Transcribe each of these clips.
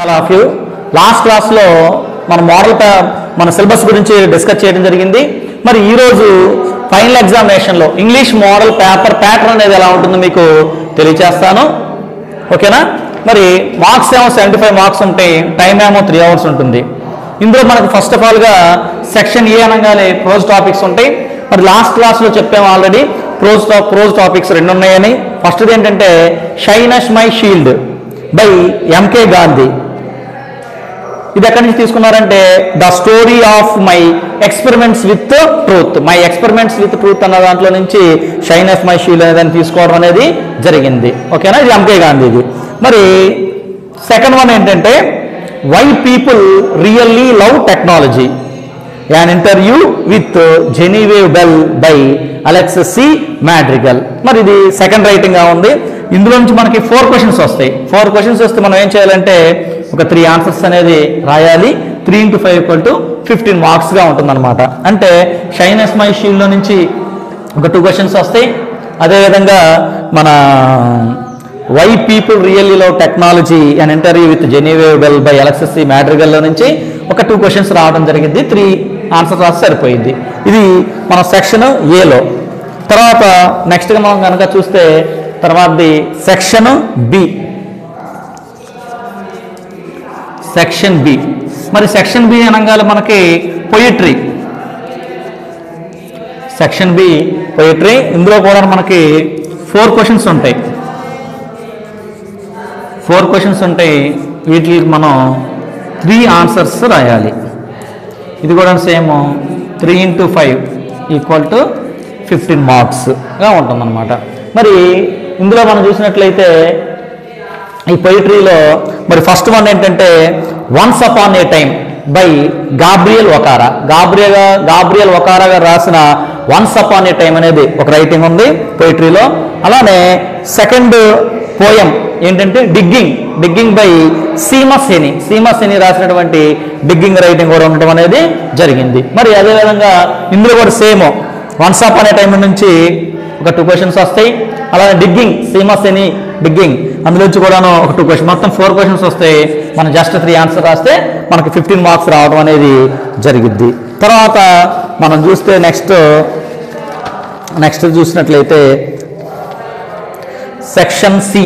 All of you last క్లాస్లో మన syllabus గురించి డిస్కస్ చేయడం జరిగింది. మరి ఈరోజు ఫైనల్ ఎగ్జామినేషన్లో ఇంగ్లీష్ మోడల్ పేపర్ ప్యాటర్న్ అనేది ఎలా ఉంటుందో మీకు తెలియచేస్తాను. ఓకేనా? మరి మార్క్స్ ఏమో 75 మార్క్స్ ఉంటాయి, టైం ఏమో 3 hours ఉంటుంది. ఇందులో మనకు ఫస్ట్ ఆఫ్ ఆల్గా సెక్షన్ ఏ అనగానే ప్రోజ్ టాపిక్స్ ఉంటాయి. మరి లాస్ట్ క్లాస్లో చెప్పాము ఆల్రెడీ ప్రోజ్ టాపిక్స్ 2 ఉన్నాయని. ఫస్ట్ది ఏంటంటే shyness my shield by MK Gandhi. ఇది ఎక్కడి నుంచి తీసుకున్నారంటే the story of my experiments with truth, my experiments with truth అన్న దాంట్లో నుంచి షైన్ ఆఫ్ మై షీల్డ్ అనేదాన్ని తీసుకోవడం అనేది జరిగింది. ఓకేనా? ఇది ఎంకే గాంధీది. మరి సెకండ్ వన్ ఏంటంటే why people really love technology, an interview with Genevieve Bell by Alexis C Madrigal. మరి ఇది సెకండ్ రైటింగ్గా ఉంది. ఇందులో నుంచి మనకి 4 questions వస్తాయి. 4 questions వస్తే మనం ఏం చేయాలంటే ఒక 3 answers అనేది రాయాలి. 3 × 5 = 15 మార్క్స్గా ఉంటుందన్నమాట. అంటే షైనస్ మై షీల్డ్లో నుంచి ఒక 2 questions వస్తాయి. అదేవిధంగా మన why people really love technology and interview with Genevieve Bell by Alexis C మాడ్రిగల్లో నుంచి ఒక 2 questions రావడం జరిగింది. 3 answers రాస్తే సరిపోయింది. ఇది మన సెక్షన్ ఏలో. తర్వాత నెక్స్ట్గా మనం కనుక చూస్తే తర్వాతది సెక్షన్ బి. సెక్షన్ బి మరి సెక్షన్ బి అనగానే మనకి పొయిట్రీ. Section B poetry. ఇందులో కూడా మనకి 4 questions ఉంటాయి. 4 questions ఉంటాయి. వీటికి మనం 3 answers రాయాలి. ఇది కూడా సేమ్ 3 × 5 = 15 మార్క్స్గా ఉంటుందన్నమాట. మరి ఇందులో మనం చూసినట్లయితే ఈ పొయిట్రీలో మరి ఫస్ట్ వన్ ఏంటంటే once upon a time by Gabriel Okara. Gabriel Okara గారు రాసిన వన్స్ అపాన్ ఏ టైమ్ అనేది ఒక రైటింగ్ ఉంది పొయిట్రీలో. అలానే సెకండ్ పోయం ఏంటంటే డిగ్గింగ్ బై సీమసేని రాసినటువంటి డిగ్గింగ్ రైటింగ్ కూడా ఉండటం అనేది జరిగింది. మరి అదేవిధంగా ఇందులో కూడా same once upon a time నుంచి ఒక 2 questions వస్తాయి. అలానే సీమసేని డిగ్గింగ్ అందులోంచి కూడాను ఒక 2 questions, మొత్తం 4 questions వస్తాయి. మనం జస్ట్ 3 answers రాస్తే మనకి 15 మార్క్స్ రావడం అనేది జరిగిద్ది. తర్వాత మనం చూస్తే నెక్స్ట్ చూసినట్లయితే సెక్షన్ సి.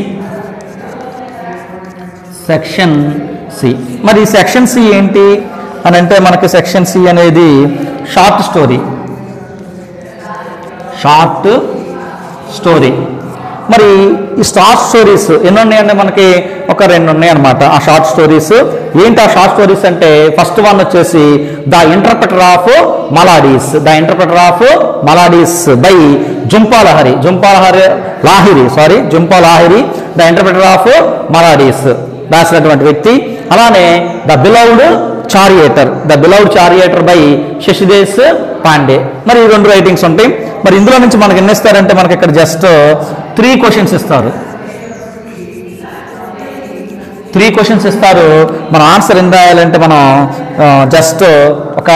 మరి సెక్షన్ సి ఏంటి అని అంటే మనకి సెక్షన్ సి అనేది షార్ట్ స్టోరీ. మరి ఈ షార్ట్ స్టోరీస్ ఎన్ని ఉన్నాయంటే మనకి ఒక 2 ఉన్నాయి అనమాట. ఆ షార్ట్ స్టోరీస్ ఏంటి? ఆ షార్ట్ స్టోరీస్ అంటే ఫస్ట్ వన్ వచ్చేసి the interpreter of మలాడీస్ by Jhumpa Lahiri. The interpreter of మలాడీస్ రాసినటువంటి వ్యక్తి. అలానే ద బిలౌడ్ చారియేటర్ బై శశిదేశ్ పాండే. మరి ఈ 2 రైటింగ్స్ ఉంటాయి. మరి ఇందులో నుంచి మనకి ఎన్ని ఇస్తారంటే మనకి ఇక్కడ జస్ట్ 3 questions ఇస్తారు. 3 questions ఇస్తారు. మన ఆన్సర్ ఎంత రాయాలంటే మనం జస్ట్ ఒక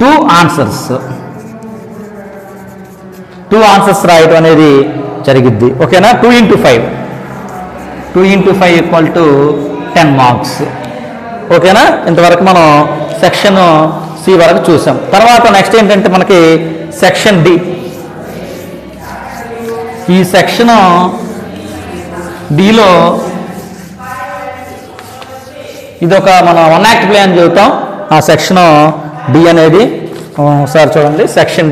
2 answers రాయటం అనేది జరిగిద్ది. ఓకేనా? 2 × 5 = 10 మార్క్స్. ఓకేనా? ఇంతవరకు మనం సెక్షన్ సి వరకు చూసాం. తర్వాత నెక్స్ట్ ఏంటంటే మనకి సెక్షన్ డి. ఈ సెక్షన్ డిలో ఇదొక మన 1 act play అని చెబుతాం. ఆ సెక్షన్ డి అనేది ఒకసారి చూడండి. సెక్షన్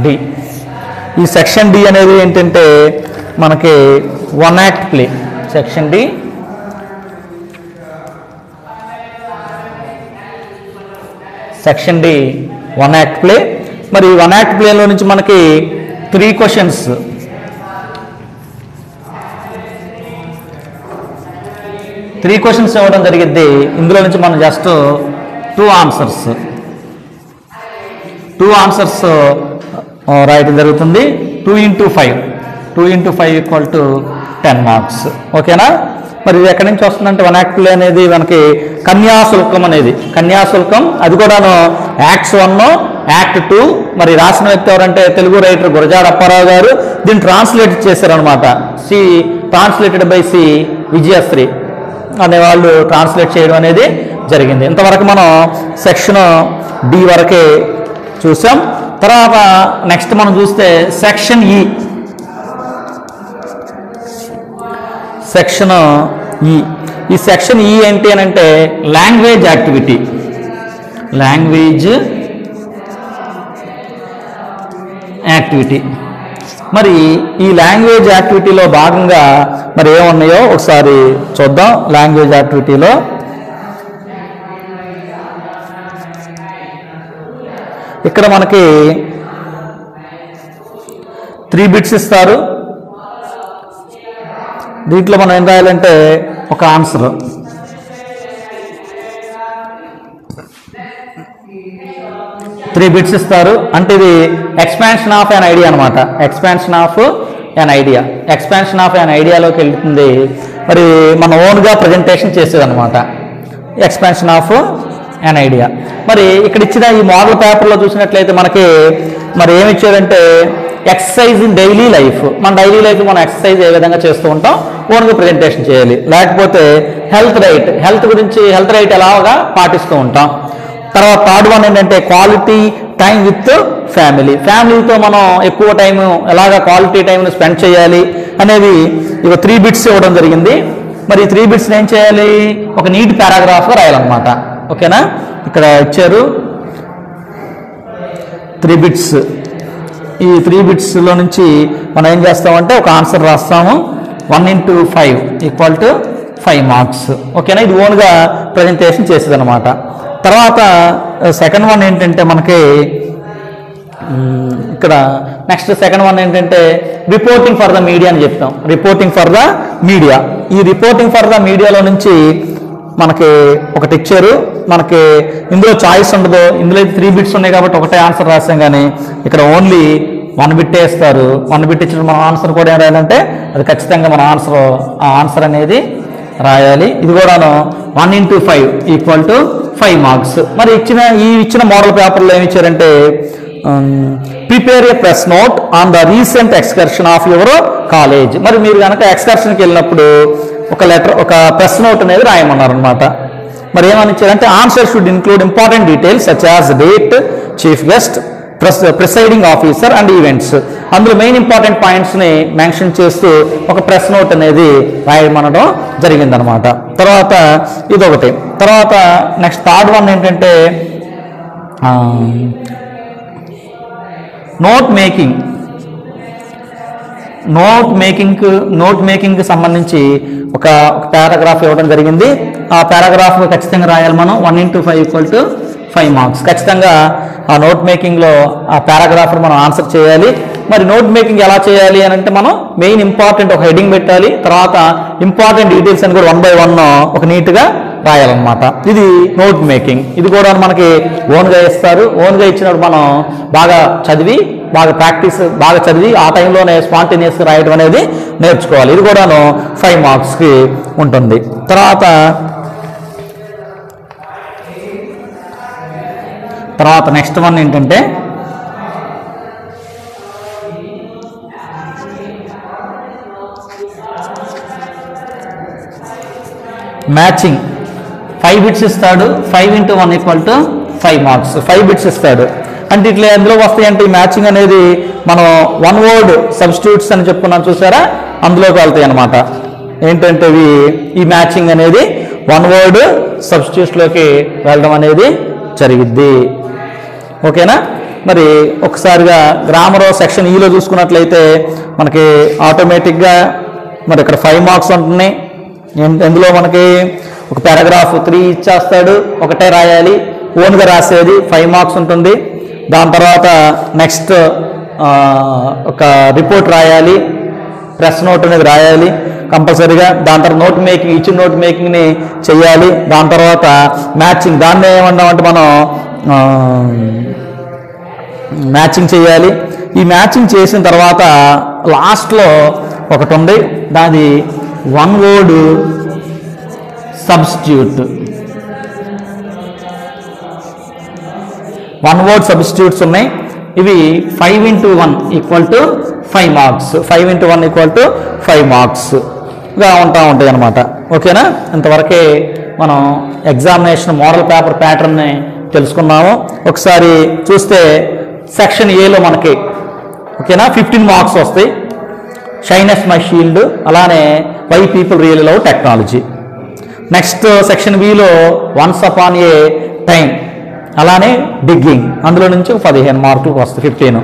డి ఈ సెక్షన్ డి అనేది ఏంటంటే మనకి 1 act play. Section D section D 1 act play. మరి 1 act playలో నుంచి మనకి 3 questions ఇవ్వడం జరిగింది. ఇందులో నుంచి మనం జస్ట్ 2 answers రాయటం జరుగుతుంది. 2 × 5 = 10 మార్క్స్. ఓకేనా? మరి ఇది ఎక్కడి నుంచి వస్తుందంటే 1 act play అనేది మనకి కన్యాశుల్కం అది కూడాను యాక్ట్స్ 1 యాక్ట్ 2. మరి రాసిన వ్యక్తి ఎవరంటే తెలుగు రైటర్ గురజాడ అప్పారావు గారు. దీన్ని ట్రాన్స్లేట్ చేశారనమాట. C translated by C Vijayashree అనేవాళ్ళు ట్రాన్స్లేట్ చేయడం అనేది జరిగింది. ఇంతవరకు మనం సెక్షన్ డి వరకే చూసాం. తర్వాత నెక్స్ట్ మనం చూస్తే సెక్షన్ ఈ. సెక్షన్ ఈ, ఈ సెక్షన్ ఈ ఏంటి అని అంటే లాంగ్వేజ్ యాక్టివిటీ. Language activity. మరి ఈ లాంగ్వేజ్ యాక్టివిటీలో భాగంగా మరి ఏమున్నాయో ఒకసారి చూద్దాం. లాంగ్వేజ్ యాక్టివిటీలో ఇక్కడ మనకి 3 బిట్స్ ఇస్తారు. దీంట్లో మనం ఏం రాయాలంటే ఒక ఆన్సర్. త్రీ బిట్స్ ఇస్తారు. అంటే ఇది ఎక్స్పాన్షన్ ఆఫ్ యాన్ ఐడియా అనమాట. Expansion of an idea. Expansion of an ఐడియాలోకి వెళ్తుంది. మరి మన ఓన్గా ప్రజెంటేషన్ చేసేది అనమాట ఎక్స్పాన్షన్ ఆఫ్ యాన్ ఐడియా. మరి ఇక్కడ ఇచ్చిన ఈ మోడల్ పేపర్లో చూసినట్లయితే మనకి మరి ఏమి ఇచ్చారంటే ఎక్సర్సైజ్ ఇన్ డైలీ లైఫ్. మన డైలీ లైఫ్ మనం ఎక్సర్సైజ్ ఏ విధంగా చేస్తూ ఉంటాం ఓన్గా ప్రజెంటేషన్ చేయాలి. లేకపోతే హెల్త్ రైట్. హెల్త్ గురించి హెల్త్ రైట్ ఎలాగా పాటిస్తూ ఉంటాం. తర్వాత థర్డ్ వన్ ఏంటంటే క్వాలిటీ టైం విత్ ఫ్యామిలీ. ఫ్యామిలీతో మనం ఎక్కువ టైం ఎలాగా క్వాలిటీ టైంని స్పెండ్ చేయాలి అనేది ఇక 3 బిట్స్ ఇవ్వడం జరిగింది. మరి 3 బిట్స్ని ఏం చేయాలి, ఒక నీట్ పారాగ్రాఫ్గా రాయాలన్నమాట. ఓకేనా, ఇక్కడ ఇచ్చారు 3 బిట్స్. ఈ 3 బిట్స్లో నుంచి మనం ఏం చేస్తామంటే ఒక ఆన్సర్ రాస్తాము. 1 into 5 = 5 మార్క్స్. ఓకేనా, ఇది ఓన్గా ప్రజెంటేషన్ చేసేది అనమాట. తర్వాత సెకండ్ వన్ ఏంటంటే మనకి ఇక్కడ నెక్స్ట్ సెకండ్ వన్ ఏంటంటే రిపోర్టింగ్ ఫర్ ద మీడియా అని చెప్తాం. Reporting for the media. ఈ రిపోర్టింగ్ ఫర్ ద మీడియాలో నుంచి మనకి ఒకటి ఇచ్చారు. మనకి ఇందులో చాయిస్ ఉండదు. ఇందులో 3 బిట్స్ ఉన్నాయి కాబట్టి ఒకటే ఆన్సర్ రాసాం. కానీ ఇక్కడ ఓన్లీ 1 బిట్ ఇస్తారు. 1 బిట్ ఇచ్చిన మన ఆన్సర్ కూడా ఏం రాయాలంటే అది ఖచ్చితంగా మన ఆన్సర్ అనేది రాయాలి. ఇది కూడాను 1 into 5 = 5 మార్క్స్. మరి ఇచ్చిన మోడల్ పేపర్లో ఏమి ఇచ్చారంటే prepare A press note on the recent excursion of your college. మరి మీరు కనుక ఎక్స్కర్షన్కి వెళ్ళినప్పుడు ఒక ప్రెస్ నోట్ అనేది రాయమన్నారు అనమాట. మరి ఏమని ఇచ్చారంటే answer should include important details such as date, chief guest, presiding officer and events. అందులో మెయిన్ ఇంపార్టెంట్ పాయింట్స్ని మెన్షన్ చేస్తూ ఒక ప్రెస్ నోట్ అనేది రాయమనడం జరిగిందనమాట. తర్వాత ఇదొకటి. తర్వాత నెక్స్ట్ థర్డ్ వన్ ఏంటంటే నోట్ మేకింగ్కి సంబంధించి ఒక పారాగ్రాఫ్ ఇవ్వడం జరిగింది. ఆ పారాగ్రాఫ్ ఖచ్చితంగా రాయాలి మనం. 1 into 5 = 5 మార్క్స్. ఖచ్చితంగా ఆ నోట్ మేకింగ్లో ఆ పారాగ్రాఫ్ మనం ఆన్సర్ చేయాలి. మరి నోట్ మేకింగ్ ఎలా చేయాలి అని అంటే మనం మెయిన్ ఇంపార్టెంట్ ఒక హెడ్డింగ్ పెట్టాలి. తర్వాత ఇంపార్టెంట్ డీటెయిల్స్ అని కూడా 1 by 1 ఒక నీట్గా రాయాలన్నమాట. ఇది నోట్ మేకింగ్. ఇది కూడా మనకి ఓన్గా ఇస్తారు. ఓన్గా ఇచ్చినప్పుడు మనం బాగా చదివి ఆ టైంలోనే స్పాంటేనియస్గా రాయడం అనేది నేర్చుకోవాలి. ఇది కూడాను 5 మార్క్స్కి ఉంటుంది. తర్వాత నెక్స్ట్ వన్ ఏంటంటే మ్యాచింగ్. 5 బిట్స్ ఇస్తాడు. 5 into 1 = 5 మార్క్స్. 5 బిట్స్ ఇస్తాడు. అంటే ఇట్లా ఎందులో వస్తాయి అంటే ఈ మ్యాచింగ్ అనేది మనం 1 word సబ్స్టిట్యూట్స్ అని చెప్పుకున్నాం చూసారా, అందులోకి వెళ్తాయి అన్నమాట. ఏంటంటే ఈ మ్యాచింగ్ అనేది 1 word సబ్స్టిట్యూట్స్లోకి వెళ్ళడం అనేది జరిగిద్ది. ఓకేనా. మరి ఒకసారిగా గ్రామర్ సెక్షన్ ఈలో చూసుకున్నట్లయితే మనకి ఆటోమేటిక్గా మరి ఇక్కడ 5 మార్క్స్ ఉంటున్నాయి. ఎందులో మనకి ఒక పారాగ్రాఫ్ 3 ఇచ్చేస్తాడు, ఒకటే రాయాలి. ఓన్గా రాసేది 5 మార్క్స్ ఉంటుంది. దాని తర్వాత నెక్స్ట్ ఒక రిపోర్ట్ రాయాలి, ప్రెస్ నోట్ అనేది రాయాలి కంపల్సరీగా. దాని తర్వాత నోట్ మేకింగ్, ఇచ్చిన నోట్ మేకింగ్ని చెయ్యాలి. దాని తర్వాత మ్యాచింగ్, దాన్ని ఏమన్నామంటే మనం మ్యాచింగ్ చేయాలి. ఈ మ్యాచింగ్ చేసిన తర్వాత లాస్ట్లో ఒకటి ఉంది, దాని 1 word సబ్స్టిట్యూట్. 1 word సబ్స్టిట్యూట్స్ ఉన్నాయి. ఇవి 5 into 1 = 5 మార్క్స్. 5 into 1 = 5 marks. ఉంటాయి అన్నమాట. ఓకేనా? ఇంతవరకే మనం ఎగ్జామినేషన్ మోడల్ పేపర్ ప్యాటర్న్ని తెలుసుకున్నాము. ఒకసారి చూస్తే సెక్షన్ ఏలో మనకి ఓకేనా 15 మార్క్స్ వస్తాయి. షైనెస్ మై షీల్డ్, అలానే why people real love technology. Next section below once upon a time, అలానే డిగ్గింగ్, అందులో నుంచి 15 మార్కులు వస్తాయి. 15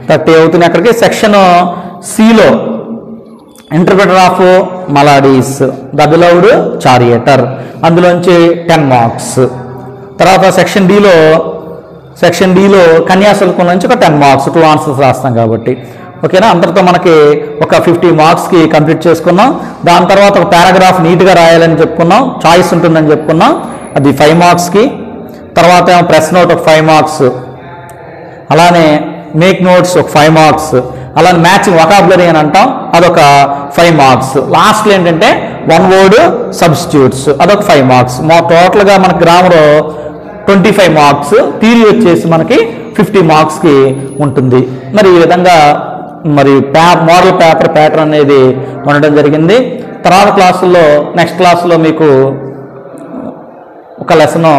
30 అవుతుంది. అక్కడికి సెక్షన్ సిలో interpreter of maladies, the beloved charioteer, అందులోంచి 10 మార్క్స్. తర్వాత సెక్షన్ డిలో కన్యాశుల్కం నుంచి ఒక 10 మార్క్స్, 2 ఆన్సర్స్ రాస్తాం కాబట్టి. ఓకేనా? అందరితో మనకి ఒక 50 మార్క్స్కి కంప్లీట్ చేసుకున్నాం. దాని తర్వాత ఒక పారాగ్రాఫ్ నీట్గా రాయాలని చెప్పుకున్నాం, చాయిస్ ఉంటుందని చెప్పుకున్నాం, అది 5 మార్క్స్కి. తర్వాత ఏమో ప్రెస్ నోట్ ఒక 5 మార్క్స్, అలానే మేక్ నోట్స్ ఒక 5 మార్క్స్, అలానే మ్యాచింగ్ వొకాబులరీ అని అంటాం, అదొక 5 మార్క్స్. లాస్ట్లో ఏంటంటే 1 వర్డ్ సబ్స్టిట్యూట్స్, అదొక 5 మార్క్స్. టోటల్గా మనకి గ్రామర్ 25 మార్క్స్, థియరీ వచ్చేసి మనకి 50 మార్క్స్కి ఉంటుంది. మరి ఈ విధంగా మరి మోడల్ పేపర్ ప్యాటర్న్ అనేది ఉండడం జరిగింది. తర్వాత క్లాసుల్లో నెక్స్ట్ క్లాసులో మీకు ఒక lesson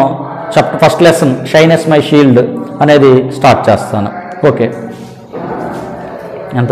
first lesson shyness my shield అనేది స్టార్ట్ చేస్తాను. ఓకే, ఎంత